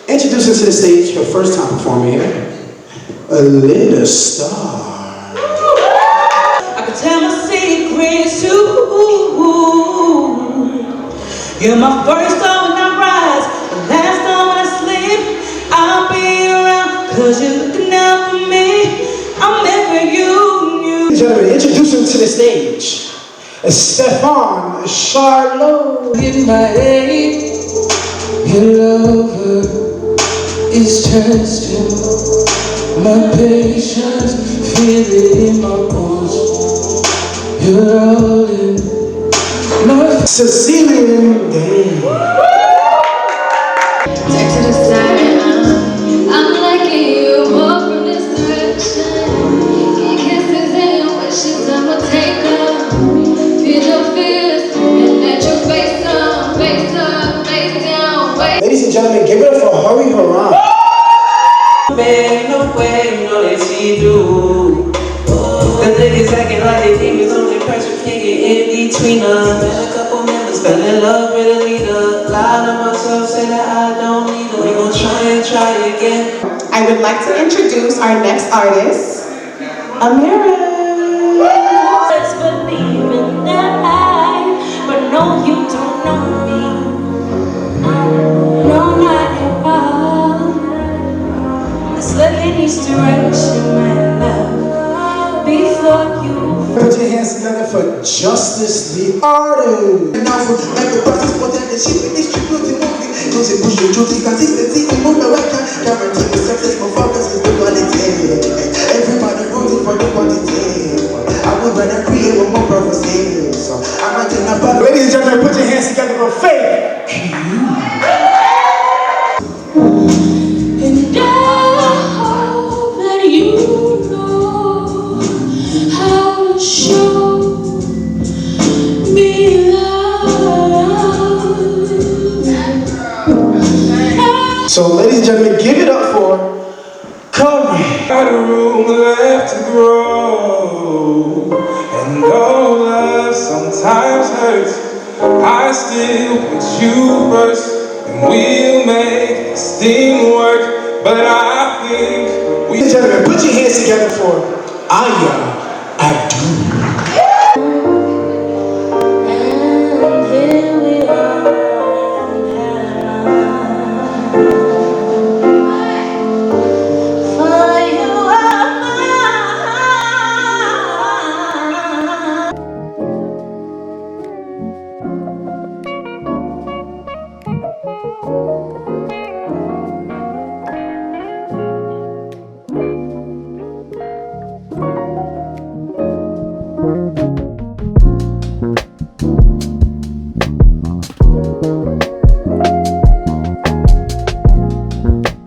Introducing to the stage her first time performing here, Linda Starr. I could tell my secrets too. You're my first star when I rise, the last star when I sleep. I'll be around cause you're looking out for me. I'm there for you. Ladies and gentlemen, introducing to the stage, Stefan Charlot. In my head, your lover is testing my patience, feel it in my bones. You're all in my Sicilian Day. Take to the side, I'm liking you more from this direction. Get kisses and wishes, I'ma take them. Feel your fears and let your face up, face down, wait. Ladies and gentlemen, give it up for Hurriharan. No way, no they see through. The niggas acting like they demons, only pressure can't get in between us. Met a couple members, fell in love with a leader. Lie to myself, say that I don't need her. We gon' try again. I would like to introduce our next artist, Amira. Let's believe in that, but no, you don't know me. No, not at all. Let's look in each direction, my love, before you. Put your hands together for Justice the Artist. Now for everybody supporting the ship in distributing movie. Cause it push your duty, consistency, and move the record. Guarantee the success, my focus is the quality. Everybody rooting for the quality. I would rather create one more prophecy. So I'm not in a bad. Ladies and gentlemen, put your hands together for Faith. And I hope that you know how to show me love. So, ladies and gentlemen, give it up for Corey. got a room left to grow, and though love sometimes hurts, I still put you first, and we'll make this thing work. But I think we. Ladies and gentlemen, put your hands together for Aya.